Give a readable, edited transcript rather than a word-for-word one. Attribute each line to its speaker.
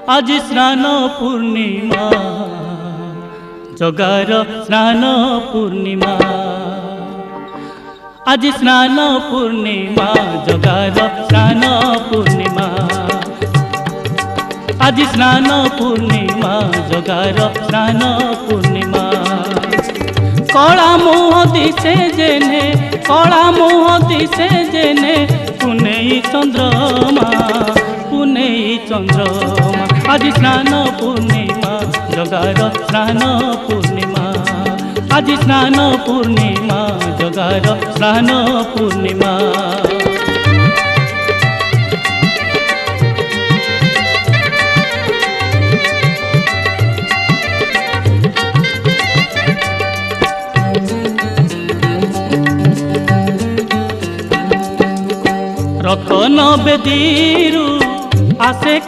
Speaker 1: आज स्नान पूर्णिमा जगार स्नान पूर्णिमा आज स्नान पूर्णिमा जगार स्नान पूर्णिमा आज स्नान पूर्णिमा जगार स्नान पूर्णिमा कला मुह दिशे जेने कला मुह दिशे जेने पुनेई चंद्रमा पुनेई चंद्रमा आज स्नान पूर्णिमा जगार स्नान पूर्णिमा आज स्नान पूर्णिमा जगार स्नान पूर्णिमा रतन बेदीरु आसे